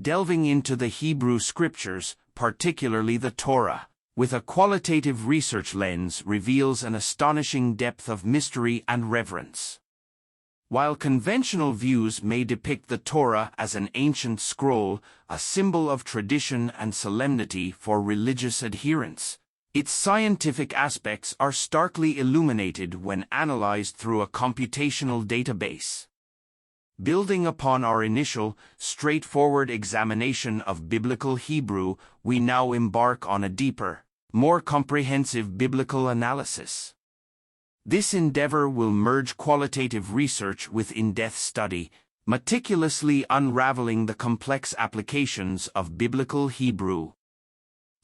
delving into the Hebrew scriptures, particularly the Torah, with a qualitative research lens reveals an astonishing depth of mystery and reverence. While conventional views may depict the Torah as an ancient scroll, a symbol of tradition and solemnity for religious adherents, its scientific aspects are starkly illuminated when analyzed through a computational database. Building upon our initial, straightforward examination of biblical Hebrew, we now embark on a deeper, more comprehensive biblical analysis. This endeavor will merge qualitative research with in-depth study, meticulously unraveling the complex applications of biblical Hebrew.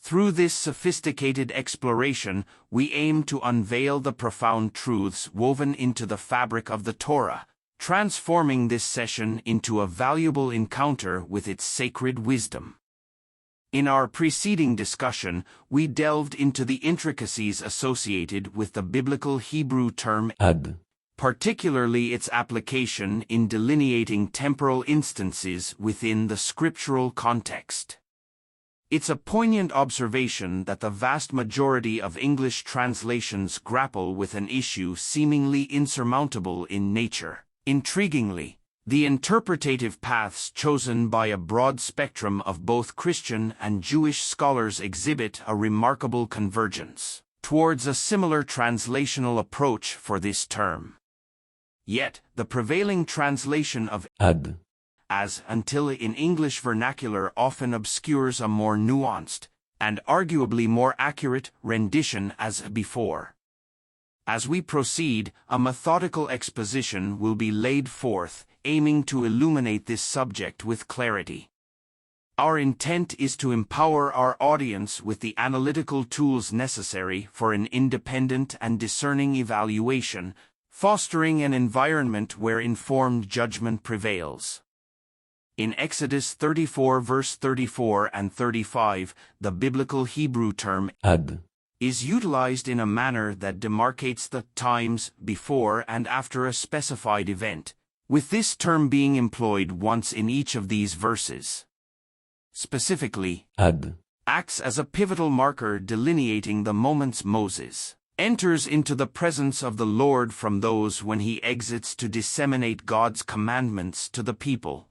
Through this sophisticated exploration, we aim to unveil the profound truths woven into the fabric of the Torah, transforming this session into a valuable encounter with its sacred wisdom. In our preceding discussion, we delved into the intricacies associated with the biblical Hebrew term ad, particularly its application in delineating temporal instances within the scriptural context. It's a poignant observation that the vast majority of English translations grapple with an issue seemingly insurmountable in nature. Intriguingly, the interpretative paths chosen by a broad spectrum of both Christian and Jewish scholars exhibit a remarkable convergence towards a similar translational approach for this term. Yet, the prevailing translation of ad as until in English vernacular often obscures a more nuanced, and arguably more accurate, rendition as before. As we proceed, a methodical exposition will be laid forth, aiming to illuminate this subject with clarity. Our intent is to empower our audience with the analytical tools necessary for an independent and discerning evaluation, fostering an environment where informed judgment prevails. In Exodus 34 verse 34 and 35, the biblical Hebrew term ad is utilized in a manner that demarcates the times before and after a specified event, with this term being employed once in each of these verses. Specifically, ad acts as a pivotal marker delineating the moments Moses enters into the presence of the Lord from those when he exits to disseminate God's commandments to the people.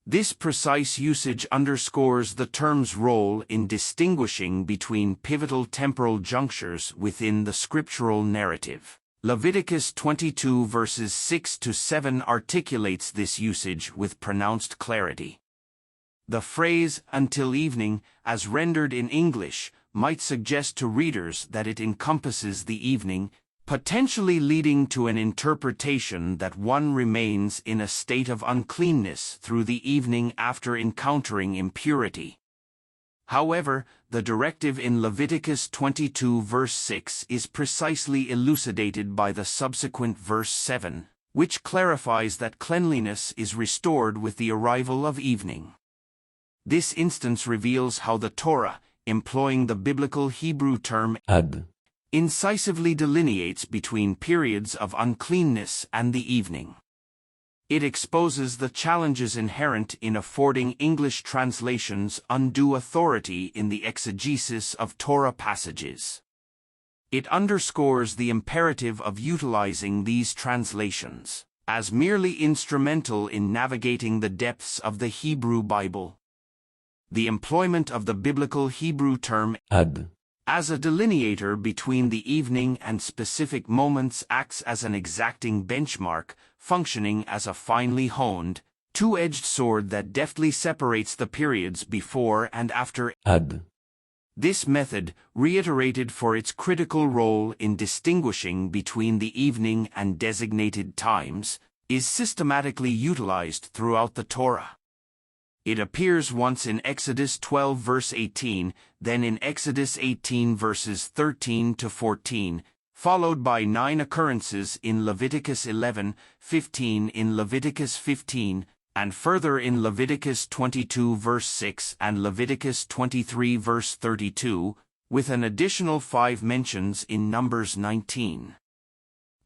This precise usage underscores the term's role in distinguishing between pivotal temporal junctures within the scriptural narrative. Leviticus 22 verses 6 to 7 articulates this usage with pronounced clarity. The phrase, until evening, as rendered in English, might suggest to readers that it encompasses the evening, potentially leading to an interpretation that one remains in a state of uncleanness through the evening after encountering impurity. However, the directive in Leviticus 22 verse 6 is precisely elucidated by the subsequent verse 7, which clarifies that cleanliness is restored with the arrival of evening. This instance reveals how the Torah, employing the biblical Hebrew term ad, incisively delineates between periods of uncleanness and the evening. It exposes the challenges inherent in affording English translations undue authority in the exegesis of Torah passages. It underscores the imperative of utilizing these translations as merely instrumental in navigating the depths of the Hebrew Bible. The employment of the biblical Hebrew term ad as a delineator between the evening and specific moments acts as an exacting benchmark, functioning as a finely honed, two-edged sword that deftly separates the periods before and after ad. This method, reiterated for its critical role in distinguishing between the evening and designated times, is systematically utilized throughout the Torah. It appears once in Exodus 12 verse 18, then in Exodus 18 verses 13 to 14, followed by 9 occurrences in Leviticus 11, 15 in Leviticus 15, and further in Leviticus 22 verse 6 and Leviticus 23 verse 32, with an additional 5 mentions in Numbers 19.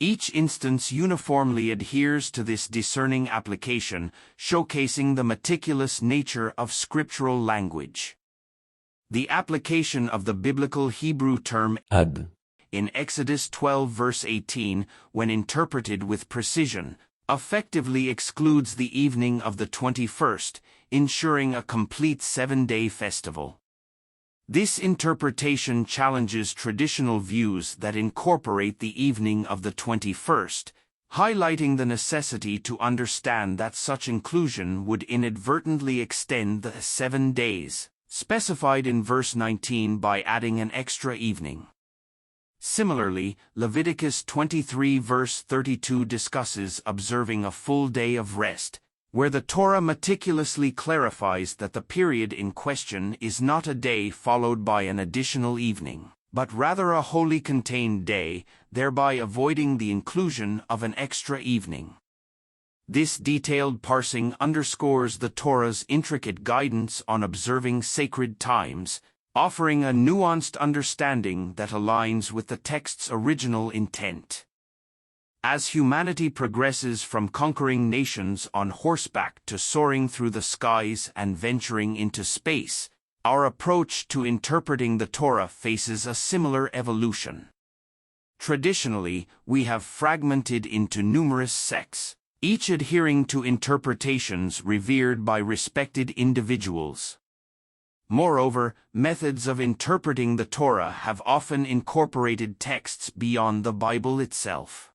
Each instance uniformly adheres to this discerning application, showcasing the meticulous nature of scriptural language. The application of the biblical Hebrew term ad in Exodus 12 verse 18, when interpreted with precision, effectively excludes the evening of the 21st, ensuring a complete 7-day festival. This interpretation challenges traditional views that incorporate the evening of the 21st, highlighting the necessity to understand that such inclusion would inadvertently extend the 7 days, specified in verse 19 by adding an extra evening. Similarly, Leviticus 23 verse 32 discusses observing a full day of rest, where the Torah meticulously clarifies that the period in question is not a day followed by an additional evening, but rather a wholly contained day, thereby avoiding the inclusion of an extra evening. This detailed parsing underscores the Torah's intricate guidance on observing sacred times, offering a nuanced understanding that aligns with the text's original intent. As humanity progresses from conquering nations on horseback to soaring through the skies and venturing into space, our approach to interpreting the Torah faces a similar evolution. Traditionally, we have fragmented into numerous sects, each adhering to interpretations revered by respected individuals. Moreover, methods of interpreting the Torah have often incorporated texts beyond the Bible itself.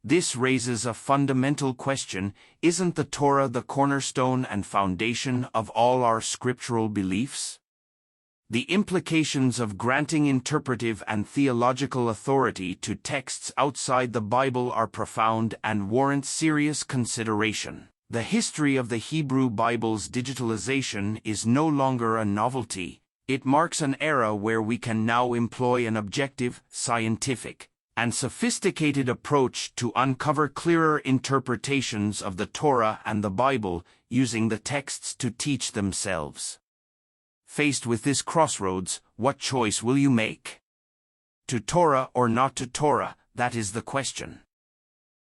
This raises a fundamental question: isn't the Torah the cornerstone and foundation of all our scriptural beliefs? The implications of granting interpretive and theological authority to texts outside the Bible are profound and warrant serious consideration. The history of the Hebrew Bible's digitalization is no longer a novelty. It marks an era where we can now employ an objective, scientific, and sophisticated approach to uncover clearer interpretations of the Torah and the Bible, using the texts to teach themselves. Faced with this crossroads, what choice will you make? To Torah or not to Torah, that is the question.